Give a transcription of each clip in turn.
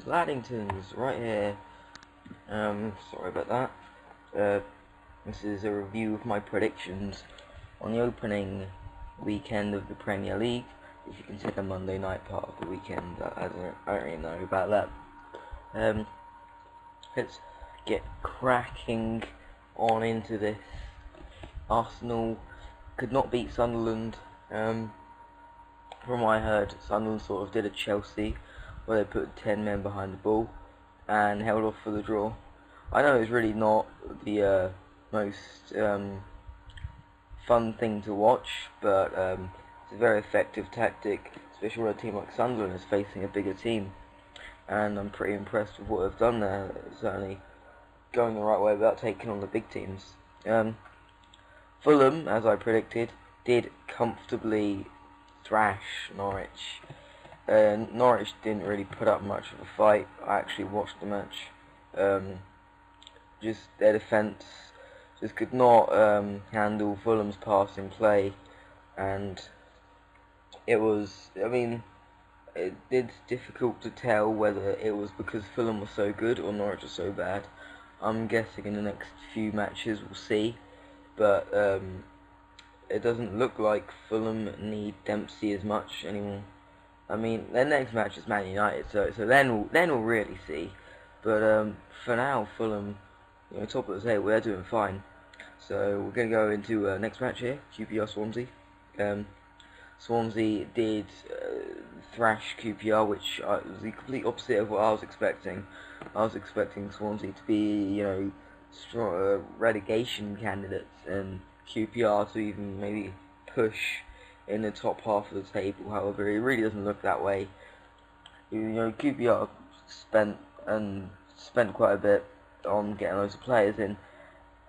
Laddington's right here. Sorry about that. This is a review of my predictions on the opening weekend of the Premier League. If you consider Monday night part of the weekend, I don't really know about that. Let's get cracking on into this. Arsenal could not beat Sunderland. From what I heard, Sunderland sort of did a Chelsea, where they put 10 men behind the ball and held off for the draw. I know it's really not the most fun thing to watch, but it's a very effective tactic, especially when a team like Sunderland is facing a bigger team. And I'm pretty impressed with what they've done there. It's certainly going the right way without taking on the big teams. Fulham, as I predicted, did comfortably thrash Norwich. Norwich didn't really put up much of a fight. I actually watched the match. Just their defence just could not handle Fulham's passing play, and it's difficult to tell whether it was because Fulham was so good or Norwich was so bad. I'm guessing in the next few matches we'll see, but it doesn't look like Fulham need Dempsey as much anymore. I mean, their next match is Man United, so then we'll really see. But for now, Fulham, top of the table, they're doing fine. So we're going to go into next match here, QPR Swansea. Swansea did thrash QPR, which was the complete opposite of what I was expecting. I was expecting Swansea to be, strong, relegation candidates, and QPR to even maybe push in the top half of the table. However, it really doesn't look that way. QPR spent quite a bit on getting loads of players in,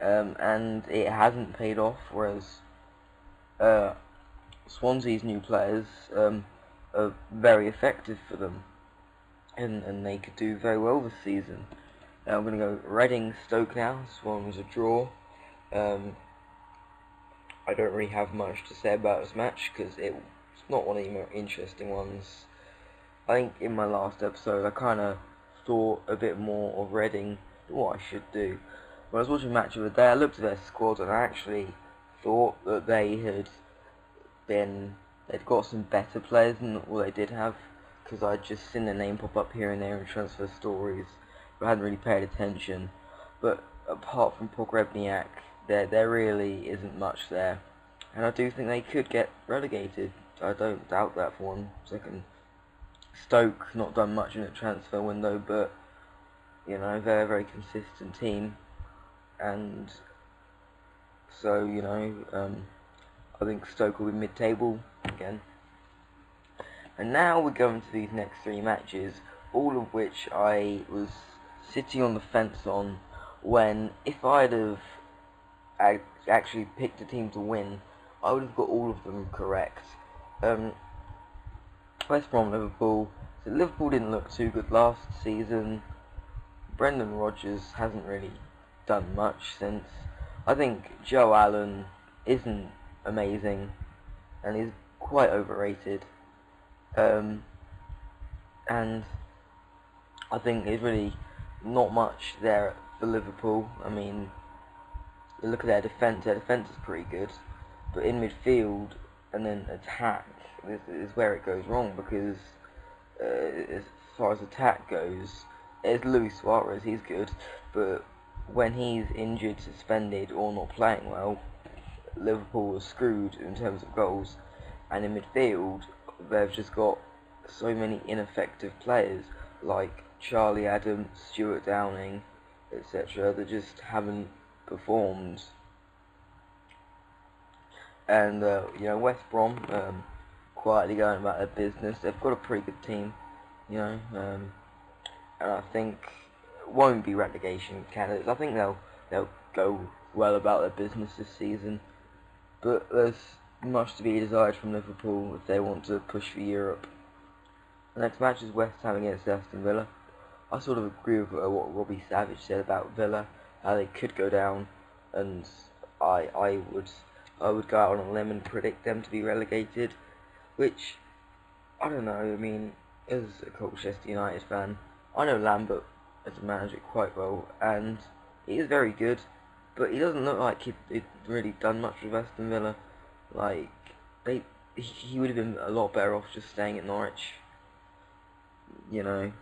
and it hasn't paid off. Whereas Swansea's new players are very effective for them, and they could do very well this season. Now I'm going to go Reading Stoke now. This one was a draw. I don't really have much to say about this match because it's not one of the more interesting ones. I think in my last episode I kind of thought a bit more of Reading than what I should do. When I was watching the match of the day, I looked at their squad and I actually thought that they'd got some better players than what they did have, because I'd just seen their name pop up here and there in transfer stories, but I hadn't really paid attention. But apart from Pogrebniak, there really isn't much there, and I do think they could get relegated. I don't doubt that for 1 second. Stoke not done much in the transfer window, but they're a very consistent team, and so I think Stoke will be mid-table again. And now we're going to these next 3 matches, all of which I was sitting on the fence on, when if I'd have actually picked a team to win, I would have got all of them correct. West Brom, Liverpool. So Liverpool didn't look too good last season. Brendan Rodgers hasn't really done much since. I think Joe Allen isn't amazing, and he's quite overrated. And I think there's really not much there for Liverpool. I mean, you look at their defence is pretty good, but in midfield and then attack, this is where it goes wrong, because as far as attack goes, there's Luis Suarez, he's good, but when he's injured, suspended, or not playing well, Liverpool are screwed in terms of goals. And in midfield, they've just got so many ineffective players like Charlie Adams, Stuart Downing, etc. that just haven't performed. And West Brom quietly going about their business. They've got a pretty good team, and I think won't be relegation candidates. I think they'll go well about their business this season. But there's much to be desired from Liverpool if they want to push for Europe. The next match is West Ham against Aston Villa. I sort of agree with what Robbie Savage said about Villa, how they could go down, and I would go out on a limb and predict them to be relegated, which I don't know. I mean, as a Colchester United fan, I know Lambert as a manager quite well, and he is very good, but he doesn't look like he'd really done much with Aston Villa. Like, he would have been a lot better off just staying at Norwich, you know.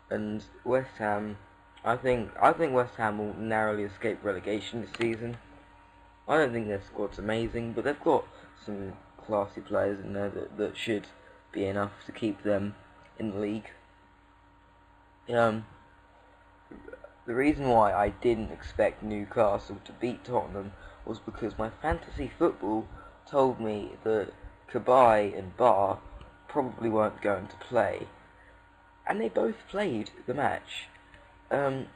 And West Ham, I think West Ham will narrowly escape relegation this season. I don't think their squad's amazing, but they've got some classy players in there that should be enough to keep them in the league. The reason why I didn't expect Newcastle to beat Tottenham was because my fantasy football told me that Cabaye and Barr probably weren't going to play, and they both played the match. I'm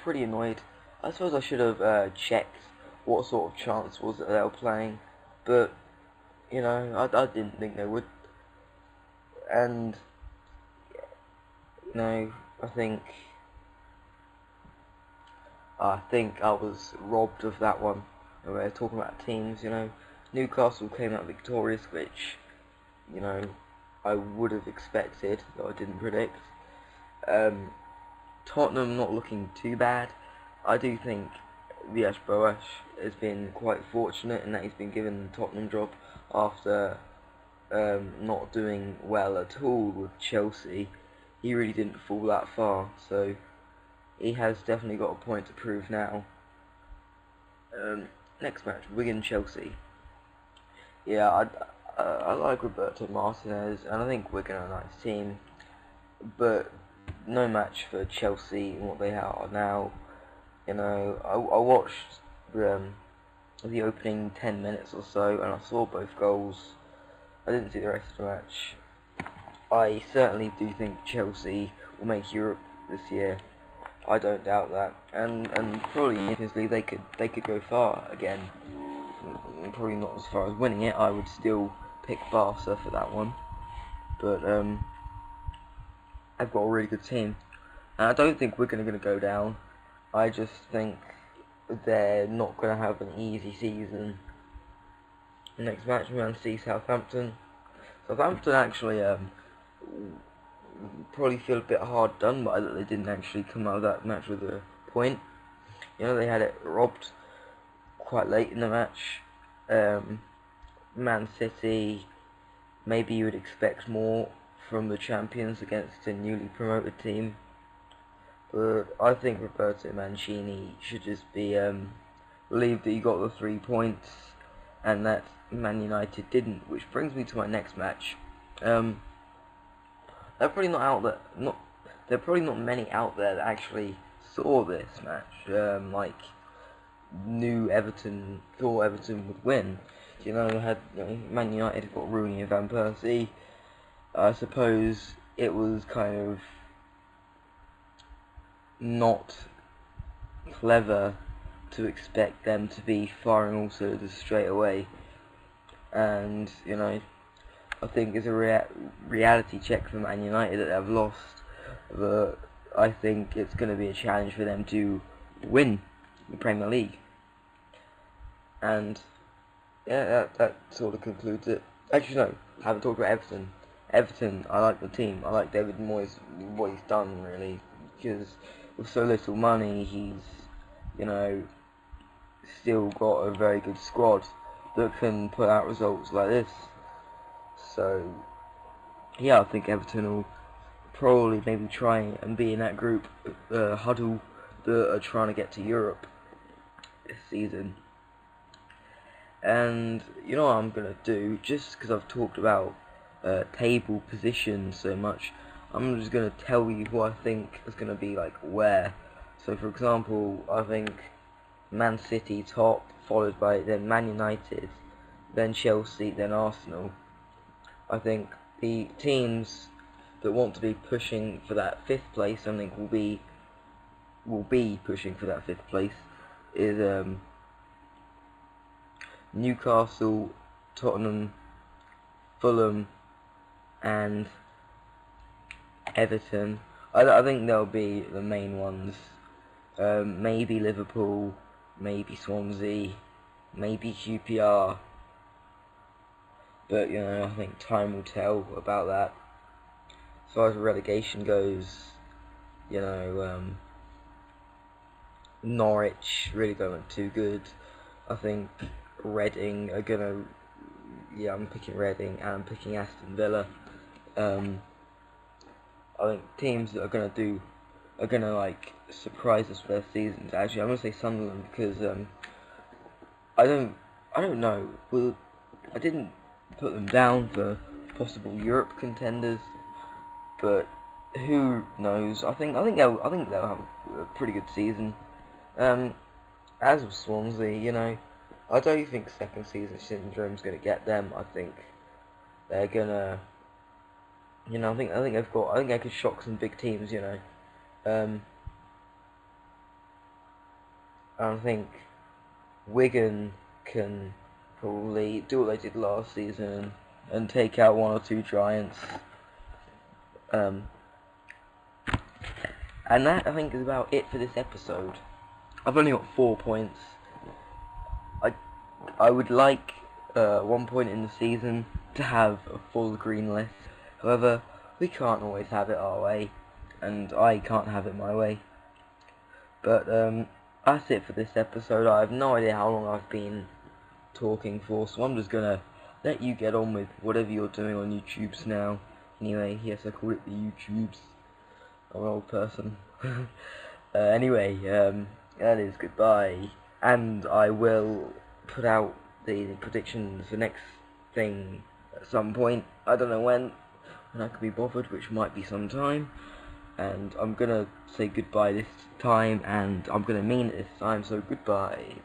pretty annoyed. I suppose I should have checked what sort of chance was that they were playing, but you know, I didn't think they would. And you know, I think I was robbed of that one. We're talking about teams, you know. Newcastle came out victorious, which, you know, I would have expected, though I didn't predict. Tottenham not looking too bad. I do think Villas-Boas has been quite fortunate in that he's been given the Tottenham job after not doing well at all with Chelsea. He really didn't fall that far, so he has definitely got a point to prove now. Next match, Wigan-Chelsea. Yeah, I like Roberto Martinez, and I think Wigan are a nice team, but no match for Chelsea and what they are now. You know, I watched the opening 10 minutes or so, and I saw both goals. I didn't see the rest of the match. I certainly do think Chelsea will make Europe this year. I don't doubt that, and probably obviously they could go far again. Probably not as far as winning it. I would still pick Barca for that one, but I've got a really good team, and I don't think we're going to go down. I just think they're not going to have an easy season. Next match, Man City, Southampton. Southampton actually probably feel a bit hard done by that they didn't actually come out of that match with a point. You know, they had it robbed quite late in the match. Man City, maybe you would expect more from the champions against a newly promoted team, but I think Roberto Mancini should just be relieved that he got the 3 points and that Man United didn't, which brings me to my next match. They're probably not out there. There are probably not many out there that actually saw this match. Like knew Everton, thought Everton would win. You know, Man United got Rooney and Van Persie. I suppose it was kind of not clever to expect them to be firing all cylinders straight away. And you know, I think it's a reality check for Man United that they've lost, but I think it's going to be a challenge for them to win the Premier League. And yeah, that sort of concludes it. Actually, no, I haven't talked about Everton. Everton, I like the team. I like David Moyes, what he's done really, because with so little money, he's, you know, still got a very good squad that can put out results like this. So, yeah, I think Everton will probably maybe try and be in that group, huddle, that are trying to get to Europe this season. And you know what I'm going to do, just because I've talked about table position so much, I'm just going to tell you who I think is going to be like where. So for example, I think Man City top, followed by then Man United, then Chelsea, then Arsenal. I think the teams that want to be pushing for that 5th place, I think will be pushing for that 5th place, is Newcastle, Tottenham, Fulham, and Everton. I think they'll be the main ones. Maybe Liverpool, maybe Swansea, maybe QPR. But you know, I think time will tell about that. As far as relegation goes, you know, Norwich really don't look too good. I think Reading are gonna, yeah, I'm picking Reading and I'm picking Aston Villa. I think teams that are gonna like surprise us with their seasons. Actually, I'm gonna say Sunderland because I don't I don't know. Well, I didn't put them down for possible Europe contenders, but who knows? I think they'll have a pretty good season. As with Swansea, you know, I don't think second season syndrome's gonna get them. I think they're gonna, you know, I think they could shock some big teams. You know, um, I think Wigan can probably do what they did last season and take out one or two giants. Um, and that I think is about it for this episode. I've only got 4 points. I would like 1 point in the season to have a full green list. However, we can't always have it our way, and I can't have it my way. But that's it for this episode. I have no idea how long I've been talking for, so I'm just gonna let you get on with whatever you're doing on YouTube's now. Anyway, yes, I call it the YouTubes. I'm an old person. Anyway, that is goodbye, and I will put out the predictions for next thing at some point. I don't know when I could be bothered, which might be some time. And I'm gonna say goodbye this time, and I'm gonna mean it this time, so goodbye.